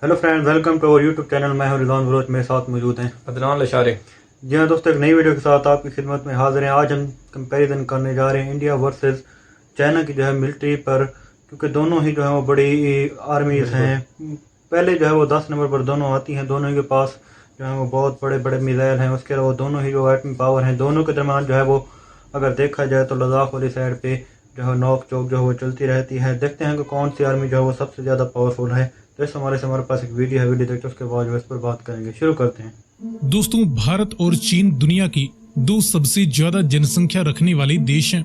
Hello friends, welcome to our YouTube channel. मैं हूं Rizwan Bloch, मेरे साथ मौजूद हैं अदनान लशारे। जी हाँ दोस्तों, एक नई वीडियो के साथ आपकी खिदमत में हाजिर हैं। आज हम कंपैरिजन करने जा रहे हैं इंडिया वर्सेस चाइना की मिलिट्री पर, क्योंकि दोनों ही वो बड़ी आर्मीज हैं। पहले वो 10 नंबर पर दोनों आती हैं। दोनों के पास वो बहुत बड़े बड़े मिसाइल हैं। उसके अलावा दोनों ही एटमी पावर हैं। दोनों के दरमियान वो अगर देखा जाए तो लद्दाख वाली साइड पे नोक चोक वो चलती रहती है। देखते हैं कि कौन सी आर्मी वो सबसे ज़्यादा पावरफुल है। तो इस हमारे पास एक वीडियो है, वीडियो देखते उसके बाद इस पर बात करेंगे। शुरू करते हैं। दोस्तों, भारत और चीन दुनिया की दो सबसे ज्यादा जनसंख्या रखने वाले देश हैं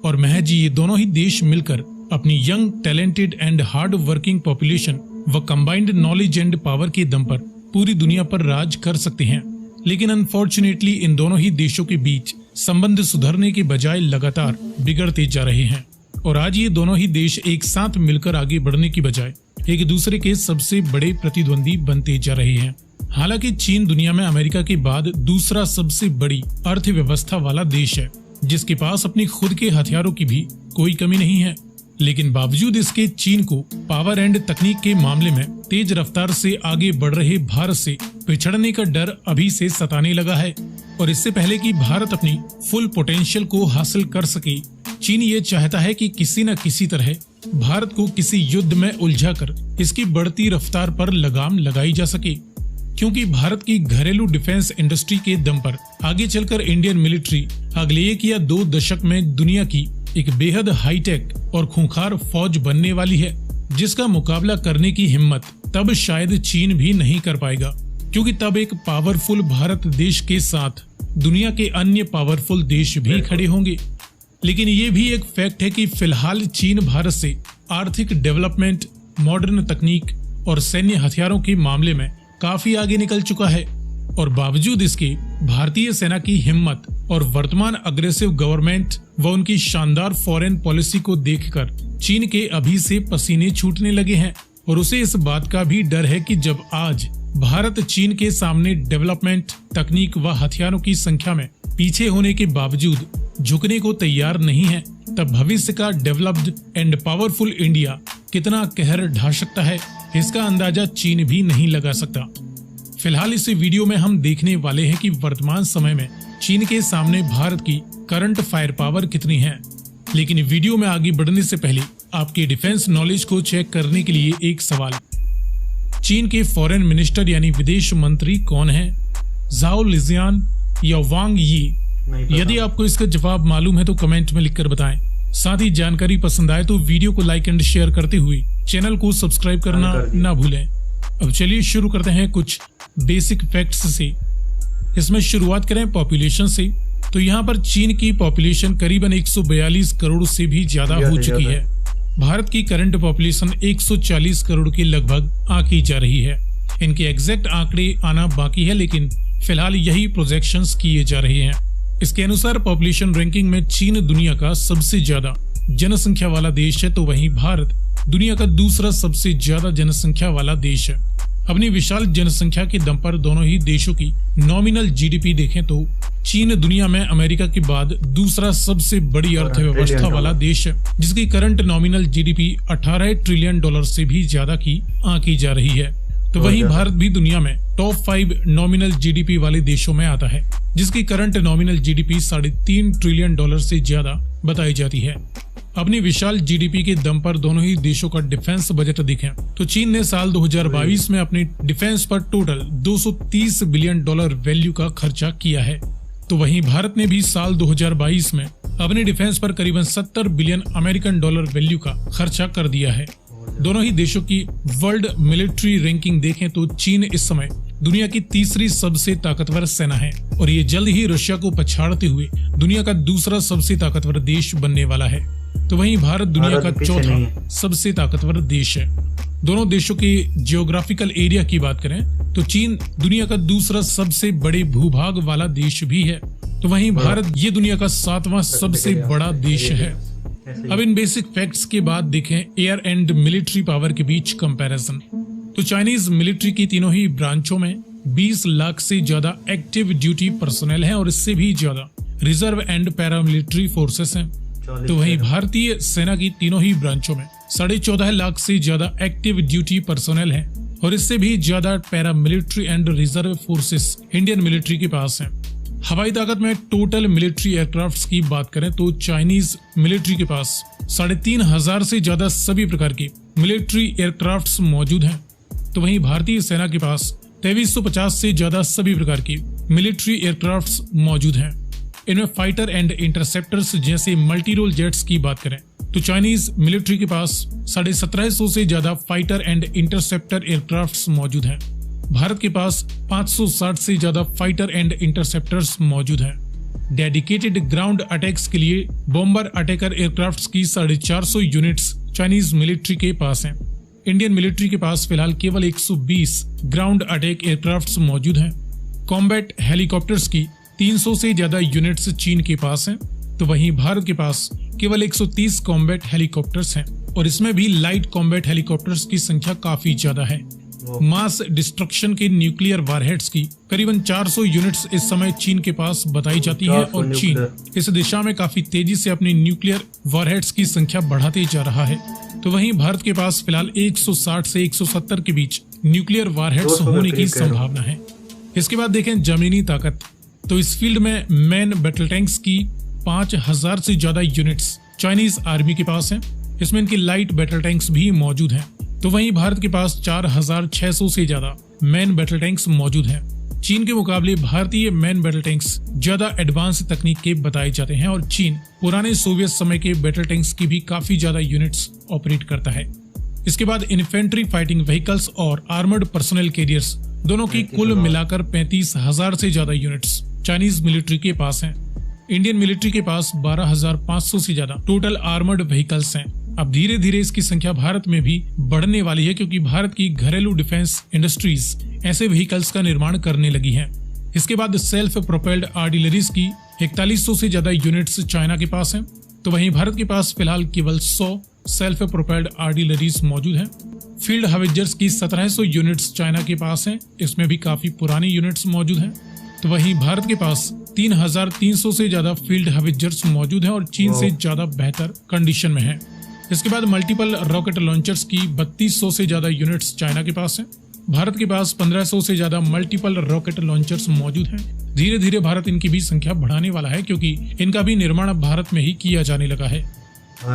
और महज ये दोनों ही देश मिलकर अपनी young, talented and hard working population व कंबाइंड नॉलेज एंड पावर के दम पर पूरी दुनिया पर राज कर सकते हैं। लेकिन अनफॉर्चुनेटली इन दोनों ही देशों के बीच संबंध सुधरने के बजाय लगातार बिगड़ते जा रहे हैं और आज ये दोनों ही देश एक साथ मिलकर आगे बढ़ने की बजाय एक दूसरे के सबसे बड़े प्रतिद्वंदी बनते जा रहे हैं। हालांकि चीन दुनिया में अमेरिका के बाद दूसरा सबसे बड़ी अर्थव्यवस्था वाला देश है, जिसके पास अपनी खुद के हथियारों की भी कोई कमी नहीं है। लेकिन बावजूद इसके चीन को पावर एंड तकनीक के मामले में तेज रफ्तार से आगे बढ़ रहे भारत से पिछड़ने का डर अभी से सताने लगा है। और इससे पहले कि भारत अपनी फुल पोटेंशियल को हासिल कर सके, चीन ये चाहता है कि किसी न किसी तरह भारत को किसी युद्ध में उलझाकर इसकी बढ़ती रफ्तार पर लगाम लगाई जा सके, क्योंकि भारत की घरेलू डिफेंस इंडस्ट्री के दम पर आगे चलकर इंडियन मिलिट्री अगले 1 या 2 दशक में दुनिया की एक बेहद हाईटेक और खूंखार फौज बनने वाली है, जिसका मुकाबला करने की हिम्मत तब शायद चीन भी नहीं कर पाएगा, क्योंकि तब एक पावरफुल भारत देश के साथ दुनिया के अन्य पावरफुल देश भी खड़े होंगे। लेकिन ये भी एक फैक्ट है कि फिलहाल चीन भारत से आर्थिक डेवलपमेंट, मॉडर्न तकनीक और सैन्य हथियारों के मामले में काफी आगे निकल चुका है। और बावजूद इसके भारतीय सेना की हिम्मत और वर्तमान अग्रेसिव गवर्नमेंट व उनकी शानदार फॉरेन पॉलिसी को देखकर चीन के अभी से पसीने छूटने लगे हैं। और उसे इस बात का भी डर है कि जब आज भारत चीन के सामने डेवलपमेंट, तकनीक व हथियारों की संख्या में पीछे होने के बावजूद झुकने को तैयार नहीं है, तब भविष्य का डेवलप्ड एंड पावरफुल इंडिया कितना कहर ढा सकता है, इसका अंदाजा चीन भी नहीं लगा सकता। फिलहाल इस वीडियो में हम देखने वाले हैं कि वर्तमान समय में चीन के सामने भारत की करंट फायर पावर कितनी है। लेकिन वीडियो में आगे बढ़ने से पहले आपके डिफेंस नॉलेज को चेक करने के लिए एक सवाल। चीन के फॉरेन मिनिस्टर यानी विदेश मंत्री कौन है? झाओ लिजियान या वांग यी? यदि आपको इसका जवाब मालूम है तो कमेंट में लिखकर बताएं। साथ ही जानकारी पसंद आए तो वीडियो को लाइक एंड शेयर करते हुए चैनल को सब्सक्राइब करना ना भूलें। अब चलिए शुरू करते हैं कुछ बेसिक फैक्ट्स से। इसमें शुरुआत करें पॉपुलेशन से, तो यहाँ पर चीन की पॉपुलेशन करीबन 142 करोड़ से भी ज्यादा हो चुकी है। भारत की करंट पॉपुलेशन 140 करोड़ के लगभग आंकी जा रही है। इनके एग्जैक्ट आंकड़े आना बाकी है, लेकिन फिलहाल यही प्रोजेक्शंस किए जा रहे हैं। इसके अनुसार पॉपुलेशन रैंकिंग में चीन दुनिया का सबसे ज्यादा जनसंख्या वाला देश है, तो वहीं भारत दुनिया का दूसरा सबसे ज्यादा जनसंख्या वाला देश है। अपनी विशाल जनसंख्या के दम पर दोनों ही देशों की नॉमिनल जीडीपी देखें तो चीन दुनिया में अमेरिका के बाद दूसरा सबसे बड़ी अर्थव्यवस्था वाला देश है, जिसकी current nominal GDP 18 trillion dollar से भी ज्यादा की आंकी जा रही है। तो वहीं भारत भी दुनिया में टॉप 5 नॉमिनल जीडीपी वाले देशों में आता है, जिसकी current nominal GDP 3.5 trillion dollar से ज्यादा बताई जाती है। अपनी विशाल जीडीपी के दम पर दोनों ही देशों का डिफेंस बजट देखें तो चीन ने साल 2022 में अपनी डिफेंस पर टोटल 230 बिलियन डॉलर वैल्यू का खर्चा किया है, तो वहीं भारत ने भी साल 2022 में अपने डिफेंस पर करीबन 70 बिलियन अमेरिकन डॉलर वैल्यू का खर्चा कर दिया है। दोनों ही देशों की वर्ल्ड मिलिट्री रैंकिंग देखें तो चीन इस समय दुनिया की तीसरी सबसे ताकतवर सेना है और ये जल्द ही रशिया को पछाड़ते हुए दुनिया का दूसरा सबसे ताकतवर देश बनने वाला है। तो वहीं भारत दुनिया का चौथा सबसे ताकतवर देश है। दोनों देशों के जियोग्राफिकल एरिया की बात करें तो चीन दुनिया का दूसरा सबसे बड़े भूभाग वाला देश भी है, तो वहीं भारत ये दुनिया का 7वां सबसे बड़ा देश है। अब इन बेसिक फैक्ट्स के बाद देखें एयर एंड मिलिट्री पावर के बीच कंपैरिजन। तो चाइनीज मिलिट्री की तीनों ही ब्रांचों में 20 लाख से ज्यादा एक्टिव ड्यूटी पर्सोनेल हैं और इससे भी ज्यादा रिजर्व एंड पैरामिलिट्री फोर्सेस हैं। तो वहीं भारतीय सेना की तीनों ही ब्रांचों में 14.5 लाख से ज्यादा एक्टिव ड्यूटी पर्सोनेल हैं और इससे भी ज्यादा paramilitary and reserve forces Indian military के पास हैं। हवाई ताकत में टोटल मिलिट्री एयरक्राफ्ट्स की बात करें तो चाइनीज मिलिट्री के पास 3,500 से ज्यादा सभी प्रकार की मिलिट्री एयरक्राफ्ट्स मौजूद हैं, तो वहीं भारतीय सेना के पास 2350 से ज्यादा सभी प्रकार की मिलिट्री एयरक्राफ्ट्स मौजूद हैं। इनमें फाइटर एंड इंटरसेप्टर्स जैसे मल्टी रोल जेट्स की बात करें तो चाइनीज मिलिट्री के पास 1750 से ज्यादा फाइटर एंड इंटरसेप्टर एयरक्राफ्ट्स मौजूद हैं। भारत के पास 560 से ज्यादा फाइटर एंड इंटरसेप्टर्स मौजूद हैं। डेडिकेटेड ग्राउंड अटैक्स के लिए बॉम्बर अटैकर एयरक्राफ्ट्स की 450 यूनिट्स चाइनीज मिलिट्री के पास हैं। इंडियन मिलिट्री के पास फिलहाल केवल 120 ग्राउंड अटैक एयरक्राफ्ट्स मौजूद हैं। कॉम्बैट हेलीकॉप्टर्स की 300 से ज्यादा यूनिट्स चीन के पास हैं, तो वहीं भारत के पास केवल 130 कॉम्बैट हेलीकॉप्टर्स हैं और इसमें भी लाइट कॉम्बैट हेलीकॉप्टर्स की संख्या काफी ज्यादा है। मास डिस्ट्रक्शन के न्यूक्लियर वारहेड्स की करीबन 400 यूनिट्स इस समय चीन के पास बताई जाती है और चीन इस दिशा में काफी तेजी से अपनी न्यूक्लियर वारहेड्स की संख्या बढ़ाते जा रहा है। तो वहीं भारत के पास फिलहाल 160 से 170 के बीच न्यूक्लियर वारहेड्स होने की संभावना है। इसके बाद देखें जमीनी ताकत, तो इस फील्ड में मैन बैटल टैंक्स की 5000 से ज्यादा यूनिट्स चाइनीज आर्मी के पास हैं। इसमें इनकी लाइट बैटल टैंक्स भी मौजूद हैं। तो वहीं भारत के पास 4600 से ज्यादा मैन बैटल टैंक्स मौजूद हैं। चीन के मुकाबले भारतीय मैन बैटल टैंक्स ज्यादा एडवांस तकनीक के बताए जाते हैं और चीन पुराने सोवियत समय के बैटल टैंक्स की भी काफी ज्यादा यूनिट्स ऑपरेट करता है। इसके बाद इन्फेंट्री फाइटिंग व्हीकल्स और आर्मर्ड पर्सनल कैरियर्स दोनों की कुल मिलाकर 35,000 से ज्यादा यूनिट्स चाइनीज मिलिट्री के पास हैं। इंडियन मिलिट्री के पास 12,500 से ज्यादा टोटल आर्मर्ड व्हीकल्स हैं। अब धीरे धीरे इसकी संख्या भारत में भी बढ़ने वाली है, क्योंकि भारत की घरेलू डिफेंस इंडस्ट्रीज ऐसे व्हीकल्स का निर्माण करने लगी हैं। इसके बाद सेल्फ प्रोपेल्ड आर्टिलरीज की 4100 से ज्यादा यूनिट्स चाइना के पास हैं, तो वहीं भारत के पास फिलहाल केवल 100 सेल्फ प्रोपेल्ड आर्टिलरीज मौजूद हैं। फील्ड हवेजर्स की 1700 यूनिट्स चाइना के पास हैं, इसमें भी काफी पुरानी यूनिट्स मौजूद हैं। तो वहीं भारत के पास 3300 से ज्यादा फील्ड हवेजर्स मौजूद हैं और चीन से ज्यादा बेहतर कंडीशन में है। इसके बाद मल्टीपल रॉकेट लॉन्चर्स की 3200 से ज्यादा यूनिट्स चाइना के पास हैं। भारत के पास 1500 से ज्यादा मल्टीपल रॉकेट लॉन्चर्स मौजूद हैं। धीरे धीरे भारत इनकी भी संख्या बढ़ाने वाला है, क्योंकि इनका भी निर्माण भारत में ही किया जाने लगा है।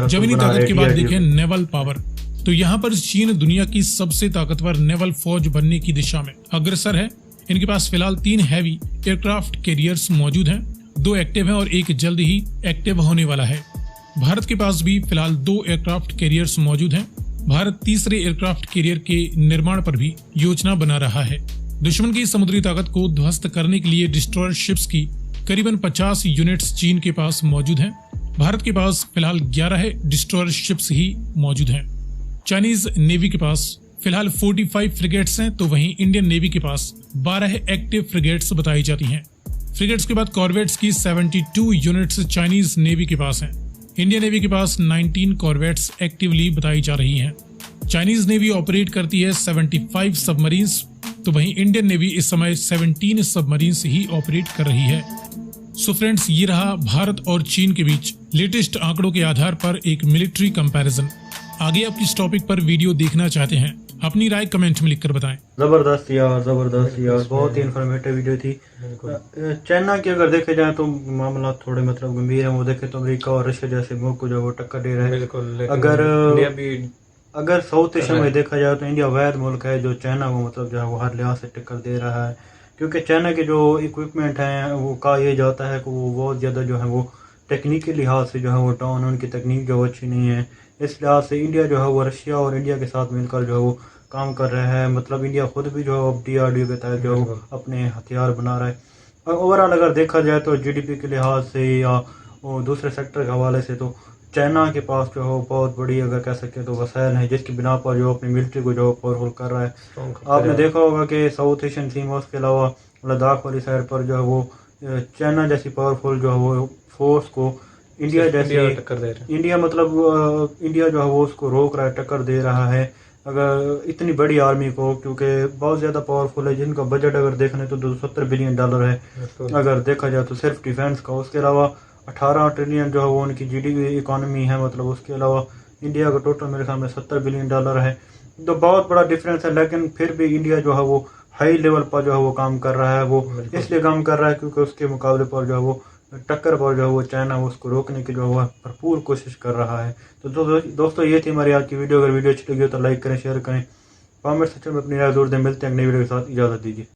जमीनी ताकत की बात देखें, नेवल पावर, तो यहाँ पर चीन दुनिया की सबसे ताकतवर नेवल फौज बनने की दिशा में अग्रसर है। इनके पास फिलहाल 3 हैवी एयरक्राफ्ट कैरियर्स मौजूद हैं, 2 एक्टिव हैं और एक जल्द ही एक्टिव होने वाला है। भारत के पास भी फिलहाल 2 एयरक्राफ्ट कैरियर्स मौजूद हैं। भारत तीसरे एयरक्राफ्ट कैरियर के निर्माण पर भी योजना बना रहा है। दुश्मन की समुद्री ताकत को ध्वस्त करने के लिए डिस्ट्रॉयर शिप्स की करीबन 50 यूनिट्स चीन के पास मौजूद हैं। भारत के पास फिलहाल 11 डिस्ट्रॉयर शिप्स ही मौजूद हैं। चाइनीज नेवी के पास फिलहाल 45 फ्रिगेट्स हैं, तो वहीं इंडियन नेवी के पास 12 एक्टिव फ्रिगेट्स बताई जाती हैं। फ्रिगेट्स के बाद कॉर्वेट्स की 72 यूनिट्स चाइनीज नेवी के पास हैं। इंडियन नेवी के पास 19 कॉर्वेट्स एक्टिवली बताई जा रही हैं। चाइनीज नेवी ऑपरेट करती है 75 सबमरीन्स, तो वहीं इंडियन नेवी इस समय 17 सबमरीन्स ही ऑपरेट कर रही है। सो फ्रेंड्स, ये रहा भारत और चीन के बीच लेटेस्ट आंकड़ों के आधार पर एक मिलिट्री कंपैरिजन। आगे आप किस टॉपिक पर वीडियो देखना चाहते हैं, अपनी राय कमेंट में लिखकर बताएं। जबरदस्त यार, बहुत ही इन्फॉर्मेटिव वीडियो थी। चाइना की अगर देखे जाए तो मामला थोड़े मतलब गंभीर है। वो देखे तो अमेरिका और रशिया जैसे मुल्क को जो वो टक्कर दे रहा है। अगर साउथ एशिया में देखा जाए तो इंडिया वैध मुल्क है जो चाइना को मतलब जो है वो हर लिहाज से टक्कर दे रहा है, क्योंकि चाइना के जो इक्विपमेंट हैं वो कहा यह जाता है कि वो बहुत ज़्यादा जो है वो टेक्निकल लिहाज से जो है वो डाउन, उनकी तकनीक जो अच्छी नहीं है। इस लिहाज से इंडिया जो है वो रशिया और इंडिया के साथ मिलकर जो है वो काम कर रहा है। मतलब इंडिया खुद भी जो है DRDO के तहत जो है अपने हथियार बना रहा है। और ओवरऑल अगर देखा जाए तो GDP के लिहाज से या दूसरे सेक्टर के हवाले से तो चाइना के पास जो है बहुत बड़ी अगर कह सकते तो वसाइल है, जिसकी बिना पर जो अपनी मिलिट्री को जो पावरफुल कर रहा है। आपने देखा होगा कि साउथ एशियन सीमा के अलावा लद्दाख वाली साइड पर जो है वो चाइना जैसी पावरफुल जो है वो फोर्स को इंडिया जैसी इंडिया मतलब इंडिया जो है वो उसको रोक रहा है, टक्कर दे रहा है। अगर इतनी बड़ी आर्मी को, क्योंकि बहुत ज़्यादा पावरफुल है, जिनका बजट अगर देखने तो $270 बिलियन है अगर देखा जाए तो सिर्फ डिफेंस का। उसके अलावा 18 ट्रिलियन जो है वो उनकी GDP इकॉनमी है, मतलब उसके अलावा इंडिया का टोटल मेरे ख्याल में $70 बिलियन है। तो बहुत बड़ा डिफरेंस है, लेकिन फिर भी इंडिया जो है वो हाई लेवल पर जो है वो काम कर रहा है। वो इसलिए काम कर रहा है क्योंकि उसके मुकाबले पर जो है वो टक्कर पर जो है वो चाइना उसको रोकने की जो है भरपूर कोशिश कर रहा है। तो दोस्तों ये थी हमारी आज की वीडियो। अगर वीडियो अच्छी लगी हो तो लाइक करें, शेयर करें, कमेंट सेक्शन में अपनी राय जरूर दें। मिलते हैं नई वीडियो के साथ, इजाज़त दीजिए।